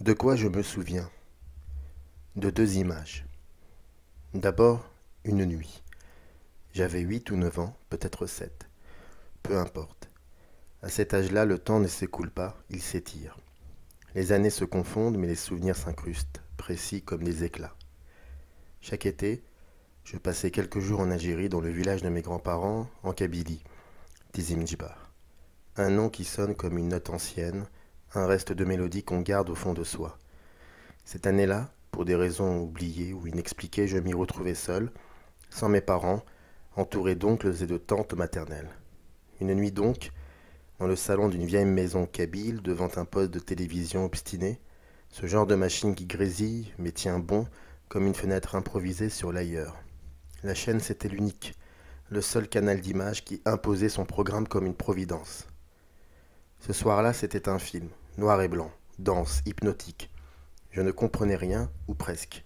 De quoi je me souviens? De deux images. D'abord, une nuit. J'avais 8 ou 9 ans, peut-être 7. Peu importe. À cet âge-là, le temps ne s'écoule pas, il s'étire. Les années se confondent, mais les souvenirs s'incrustent, précis comme des éclats. Chaque été, je passais quelques jours en Algérie, dans le village de mes grands-parents, en Kabylie, Tizimdjibar. Un nom qui sonne comme une note ancienne, un reste de mélodie qu'on garde au fond de soi. Cette année-là, pour des raisons oubliées ou inexpliquées, je m'y retrouvais seul, sans mes parents, entouré d'oncles et de tantes maternelles. Une nuit donc, dans le salon d'une vieille maison kabyle, devant un poste de télévision obstiné, ce genre de machine qui grésille, mais tient bon, comme une fenêtre improvisée sur l'ailleurs. La chaîne, c'était l'unique, le seul canal d'image qui imposait son programme comme une providence. Ce soir-là, c'était un film, noir et blanc, dense, hypnotique. Je ne comprenais rien, ou presque.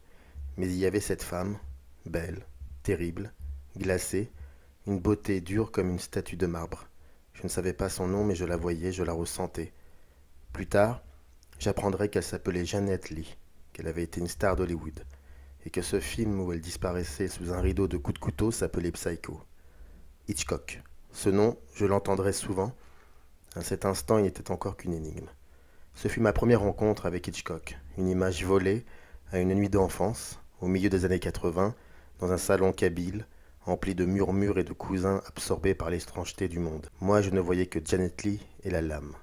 Mais il y avait cette femme, belle, terrible, glacée, une beauté dure comme une statue de marbre. Je ne savais pas son nom, mais je la voyais, je la ressentais. Plus tard, j'apprendrai qu'elle s'appelait Janet Leigh, qu'elle avait été une star d'Hollywood, et que ce film où elle disparaissait sous un rideau de coups de couteau s'appelait Psycho. Hitchcock. Ce nom, je l'entendrai souvent. À cet instant, il n'était encore qu'une énigme. Ce fut ma première rencontre avec Hitchcock, une image volée à une nuit d'enfance, au milieu des années 80, dans un salon kabyle, empli de murmures et de cousins absorbés par l'étrangeté du monde. Moi, je ne voyais que Janet Leigh et la lame.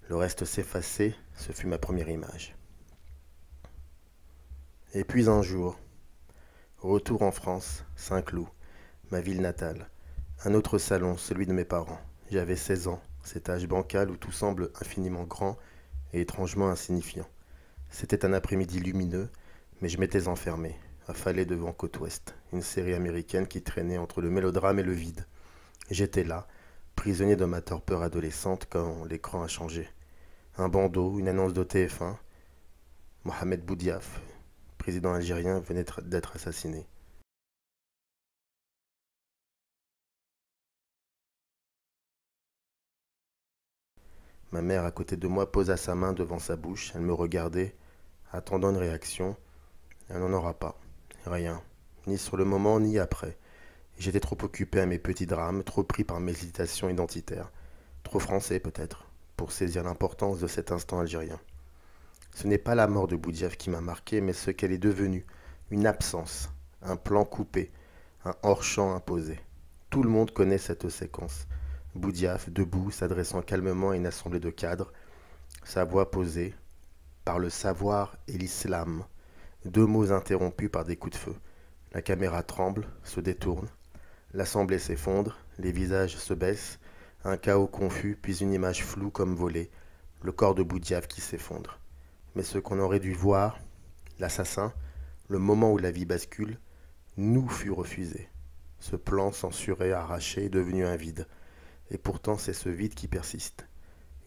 Le reste s'effaçait, ce fut ma première image. Et puis un jour, retour en France, Saint-Cloud, ma ville natale. Un autre salon, celui de mes parents. J'avais 16 ans, cet âge bancal où tout semble infiniment grand et étrangement insignifiant. C'était un après-midi lumineux, mais je m'étais enfermé, affalé devant Côte Ouest, une série américaine qui traînait entre le mélodrame et le vide. J'étais là, prisonnier de ma torpeur adolescente quand l'écran a changé. Un bandeau, une annonce de TF1. Mohamed Boudiaf, président algérien, venait d'être assassiné. Ma mère, à côté de moi, posa sa main devant sa bouche. Elle me regardait, attendant une réaction. Elle n'en aura pas. Rien. Ni sur le moment, ni après. J'étais trop occupé à mes petits drames, trop pris par mes hésitations identitaires. Trop français, peut-être, pour saisir l'importance de cet instant algérien. Ce n'est pas la mort de Boudiaf qui m'a marqué, mais ce qu'elle est devenue. Une absence, un plan coupé, un hors-champ imposé. Tout le monde connaît cette séquence. Boudiaf, debout, s'adressant calmement à une assemblée de cadres, sa voix posée, par le savoir et l'islam. Deux mots interrompus par des coups de feu. La caméra tremble, se détourne. L'assemblée s'effondre, les visages se baissent, un chaos confus, puis une image floue comme volée, le corps de Boudiaf qui s'effondre. Mais ce qu'on aurait dû voir, l'assassin, le moment où la vie bascule, nous fut refusé. Ce plan censuré, arraché, est devenu un vide. Et pourtant c'est ce vide qui persiste.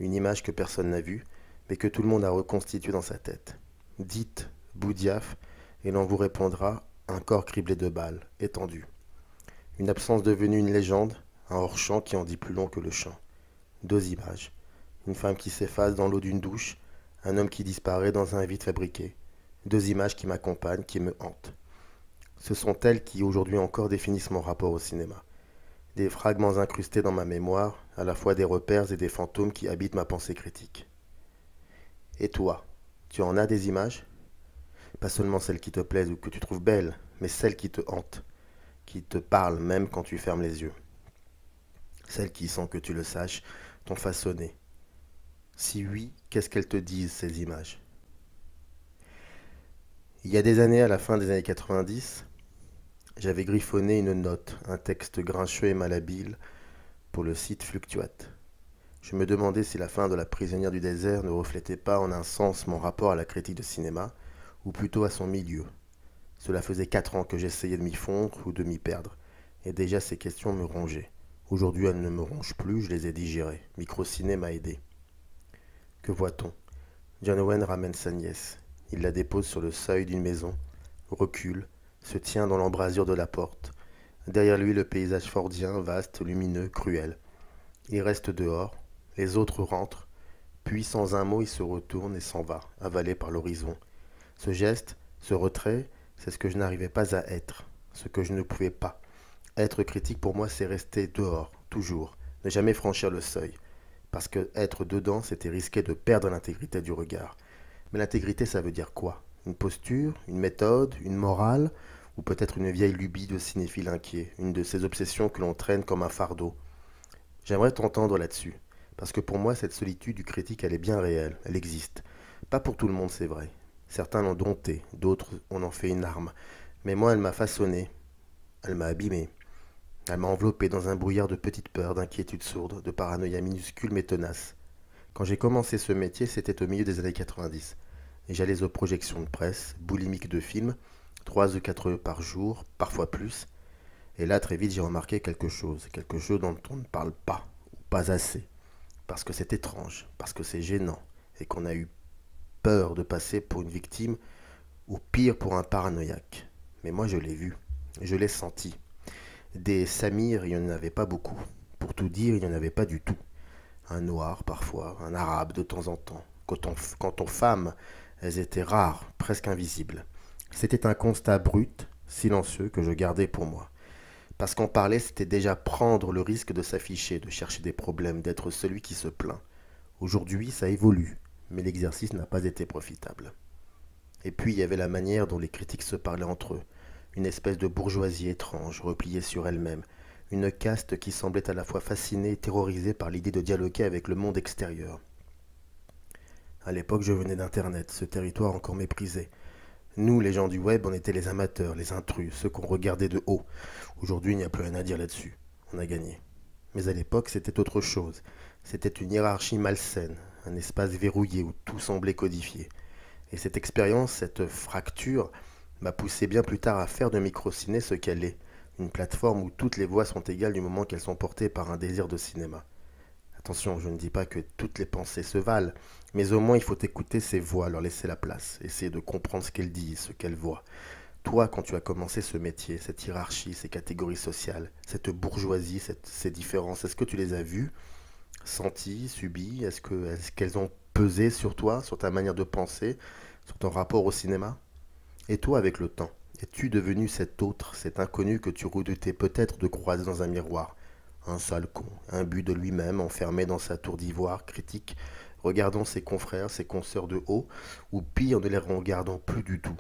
Une image que personne n'a vue, mais que tout le monde a reconstituée dans sa tête. Dites Boudiaf, et l'on vous répondra un corps criblé de balles, étendu. Une absence devenue une légende, un hors-champ qui en dit plus long que le chant. Deux images. Une femme qui s'efface dans l'eau d'une douche, un homme qui disparaît dans un vide fabriqué. Deux images qui m'accompagnent, qui me hantent. Ce sont elles qui aujourd'hui encore définissent mon rapport au cinéma. Des fragments incrustés dans ma mémoire, à la fois des repères et des fantômes qui habitent ma pensée critique. Et toi, tu en as des images? Pas seulement celles qui te plaisent ou que tu trouves belles, mais celles qui te hantent, qui te parlent même quand tu fermes les yeux. Celles qui, sans que tu le saches, t'ont façonné. Si oui, qu'est-ce qu'elles te disent, ces images? Il y a des années, à la fin des années 90, j'avais griffonné une note, un texte grincheux et malhabile pour le site Fluctuate. Je me demandais si la fin de La prisonnière du désert ne reflétait pas en un sens mon rapport à la critique de cinéma, ou plutôt à son milieu. Cela faisait 4 ans que j'essayais de m'y fondre ou de m'y perdre, et déjà ces questions me rongeaient. Aujourd'hui elles ne me rongent plus, je les ai digérées. Microciné m'a aidé. Que voit-on? John Owen ramène sa nièce. Il la dépose sur le seuil d'une maison, recule, se tient dans l'embrasure de la porte. Derrière lui le paysage fordien, vaste, lumineux, cruel. Il reste dehors, les autres rentrent, Puis sans un mot, il se retourne et s'en va, avalé par l'horizon. Ce geste, ce retrait, c'est ce que je n'arrivais pas à être, ce que je ne pouvais pas. Être critique pour moi, c'est rester dehors, toujours, ne jamais franchir le seuil. Parce que être dedans, c'était risquer de perdre l'intégrité du regard. Mais l'intégrité, ça veut dire quoi? Une posture, une méthode, une morale, ou peut-être une vieille lubie de cinéphile inquiet, une de ces obsessions que l'on traîne comme un fardeau. J'aimerais t'entendre là-dessus, parce que pour moi, cette solitude du critique, elle est bien réelle, elle existe. Pas pour tout le monde, c'est vrai. Certains l'ont domptée, d'autres en ont fait une arme. Mais moi, elle m'a façonné, elle m'a abîmé, elle m'a enveloppé dans un brouillard de petites peurs, d'inquiétudes sourdes, de paranoïa minuscule mais tenace. Quand j'ai commencé ce métier, c'était au milieu des années 90. Et j'allais aux projections de presse, boulimique de films, 3 ou 4 heures par jour, parfois plus. Et là, très vite, j'ai remarqué quelque chose dont on ne parle pas, ou pas assez. Parce que c'est étrange, parce que c'est gênant, et qu'on a eu peur de passer pour une victime, ou pire pour un paranoïaque. Mais moi, je l'ai vu, je l'ai senti. Des Samir, il n'y en avait pas beaucoup. Pour tout dire, il n'y en avait pas du tout. Un noir parfois, un arabe de temps en temps. Quant aux femmes, elles étaient rares, presque invisibles. C'était un constat brut, silencieux, que je gardais pour moi. Parce qu'en parler, c'était déjà prendre le risque de s'afficher, de chercher des problèmes, d'être celui qui se plaint. Aujourd'hui, ça évolue, mais l'exercice n'a pas été profitable. Et puis, il y avait la manière dont les critiques se parlaient entre eux. Une espèce de bourgeoisie étrange, repliée sur elle-même. Une caste qui semblait à la fois fascinée et terrorisée par l'idée de dialoguer avec le monde extérieur. À l'époque, je venais d'Internet, ce territoire encore méprisé. Nous, les gens du web, on était les amateurs, les intrus, ceux qu'on regardait de haut. Aujourd'hui, il n'y a plus rien à dire là-dessus. On a gagné. Mais à l'époque, c'était autre chose. C'était une hiérarchie malsaine, un espace verrouillé où tout semblait codifié. Et cette expérience, cette fracture, m'a poussé bien plus tard à faire de Microciné ce qu'elle est, une plateforme où toutes les voix sont égales du moment qu'elles sont portées par un désir de cinéma. Attention, je ne dis pas que toutes les pensées se valent, mais au moins il faut écouter ces voix, leur laisser la place, essayer de comprendre ce qu'elles disent, ce qu'elles voient. Toi, quand tu as commencé ce métier, cette hiérarchie, ces catégories sociales, cette bourgeoisie, ces différences, est-ce que tu les as vues, senties, subies? Est-ce qu'elles ont pesé sur toi, sur ta manière de penser, sur ton rapport au cinéma? Et toi, avec le temps, es-tu devenu cet autre, cet inconnu que tu redoutais peut-être de croiser dans un miroir? Un sale con, imbu de lui-même, enfermé dans sa tour d'ivoire, critique, regardant ses confrères, ses consoeurs de haut, ou pire, ne les regardant plus du tout.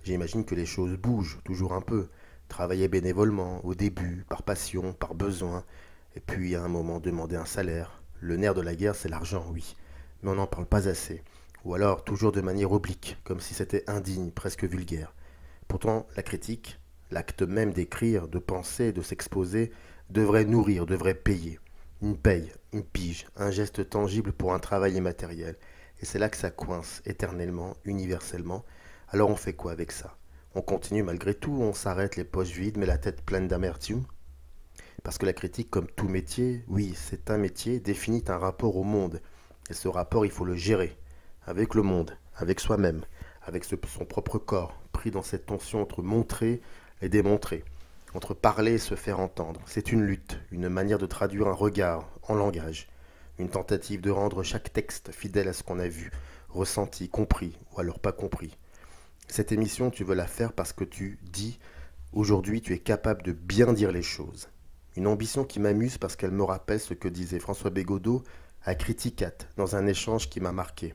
J'imagine que les choses bougent, toujours un peu. Travailler bénévolement, au début, par passion, par besoin, et puis à un moment demander un salaire. Le nerf de la guerre, c'est l'argent, oui, mais on n'en parle pas assez. Ou alors toujours de manière oblique, comme si c'était indigne, presque vulgaire. Pourtant, la critique, l'acte même d'écrire, de penser, de s'exposer, devrait nourrir, devrait payer. Une paye, une pige, un geste tangible pour un travail immatériel. Et c'est là que ça coince, éternellement, universellement. Alors on fait quoi avec ça? On continue malgré tout, on s'arrête les poches vides mais la tête pleine d'amertume? Parce que la critique, comme tout métier, oui, c'est un métier, définit un rapport au monde. Et ce rapport, il faut le gérer. Avec le monde, avec soi-même, avec son propre corps, pris dans cette tension entre montrer et démontrer, entre parler et se faire entendre. C'est une lutte, une manière de traduire un regard en langage, une tentative de rendre chaque texte fidèle à ce qu'on a vu, ressenti, compris, ou alors pas compris. Cette émission, tu veux la faire parce que tu dis, aujourd'hui, tu es capable de bien dire les choses. Une ambition qui m'amuse parce qu'elle me rappelle ce que disait François Bégodeau à Criticat dans un échange qui m'a marqué.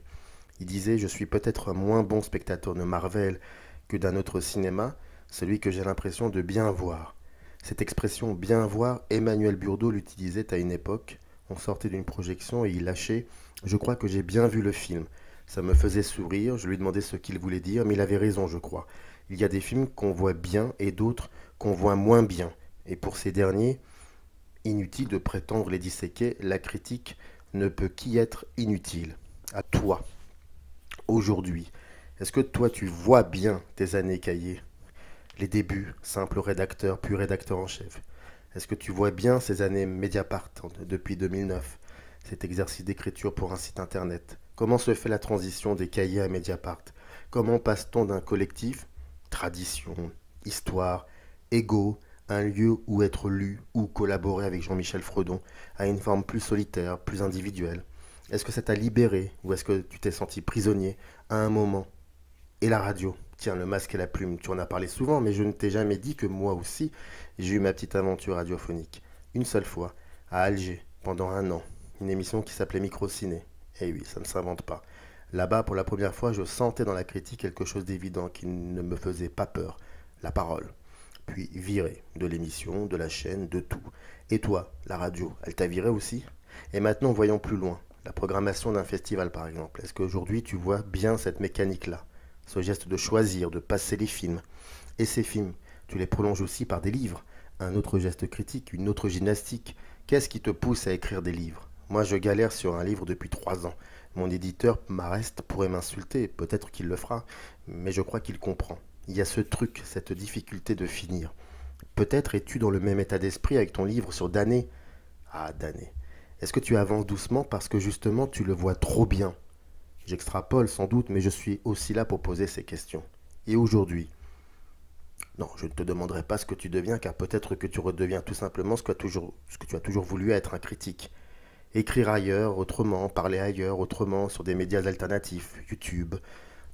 Il disait: je suis peut-être un moins bon spectateur de Marvel que d'un autre cinéma, celui que j'ai l'impression de bien voir. Cette expression bien voir, Emmanuel Burdeau l'utilisait à une époque. On sortait d'une projection et il lâchait: je crois que j'ai bien vu le film. Ça me faisait sourire, je lui demandais ce qu'il voulait dire, mais il avait raison, je crois. Il y a des films qu'on voit bien et d'autres qu'on voit moins bien. Et pour ces derniers, inutile de prétendre les disséquer, la critique ne peut qu'y être inutile. À toi, aujourd'hui, est-ce que toi tu vois bien tes années cahiers? Les débuts, simple rédacteur, puis rédacteur en chef. Est-ce que tu vois bien ces années Mediapart depuis 2009, cet exercice d'écriture pour un site internet? Comment se fait la transition des cahiers à Mediapart? Comment passe-t-on d'un collectif, tradition, histoire, ego, un lieu où être lu ou collaborer avec Jean-Michel Fredon, à une forme plus solitaire, plus individuelle? Est-ce que ça t'a libéré ou est-ce que tu t'es senti prisonnier à un moment? Et la radio? Tiens, le masque et la plume, tu en as parlé souvent, mais je ne t'ai jamais dit que moi aussi, j'ai eu ma petite aventure radiophonique. Une seule fois, à Alger, pendant 1 an. Une émission qui s'appelait Microciné. Eh oui, ça ne s'invente pas. Là-bas, pour la première fois, je sentais dans la critique quelque chose d'évident qui ne me faisait pas peur. La parole. Puis viré de l'émission, de la chaîne, de tout. Et toi, la radio, elle t'a viré aussi? Et maintenant, voyons plus loin. La programmation d'un festival, par exemple. Est-ce qu'aujourd'hui, tu vois bien cette mécanique-là? Ce geste de choisir, de passer les films. Et ces films, tu les prolonges aussi par des livres. Un autre geste critique, une autre gymnastique. Qu'est-ce qui te pousse à écrire des livres? Moi, je galère sur un livre depuis 3 ans. Mon éditeur, Marest, pourrait m'insulter, peut-être qu'il le fera, mais je crois qu'il comprend. Il y a ce truc, cette difficulté de finir. Peut-être es-tu dans le même état d'esprit avec ton livre sur Dané. Ah, Dané. Est-ce que tu avances doucement parce que justement tu le vois trop bien? J'extrapole sans doute, mais je suis aussi là pour poser ces questions. Et aujourd'hui? Non, je ne te demanderai pas ce que tu deviens, car peut-être que tu redeviens tout simplement ce que tu as toujours voulu être, un critique. Écrire ailleurs, autrement, parler ailleurs, autrement, sur des médias alternatifs, YouTube,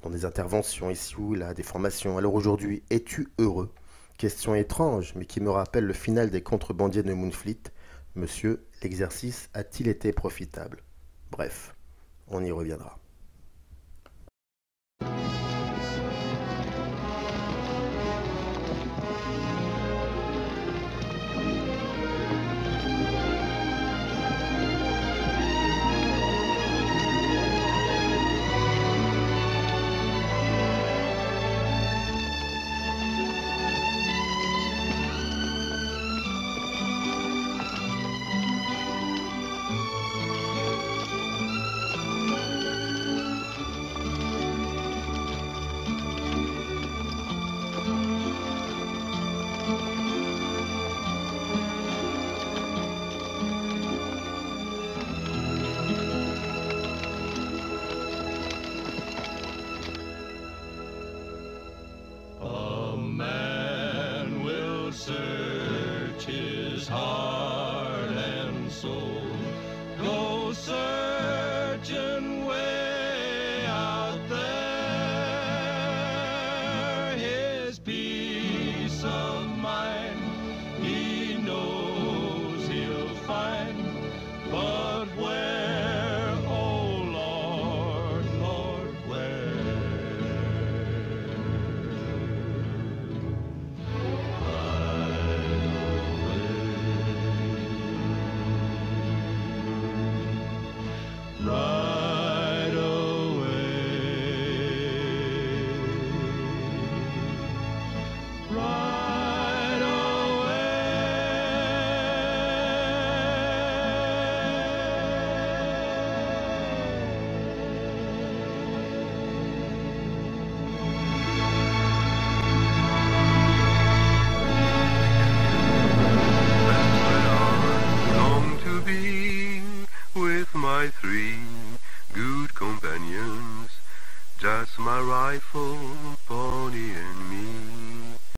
dans des interventions ici ou là, des formations. Alors aujourd'hui, es-tu heureux? Question étrange, mais qui me rappelle le final des Contrebandiers de Moonfleet. Monsieur, l'exercice a-t-il été profitable? Bref, on y reviendra. Search his heart and soul. Go searching way out there. His peace of mind he knows he'll find. But where, oh Lord, Lord, where? Right away, right long to be with my 3 good companions, just my rifle, pony and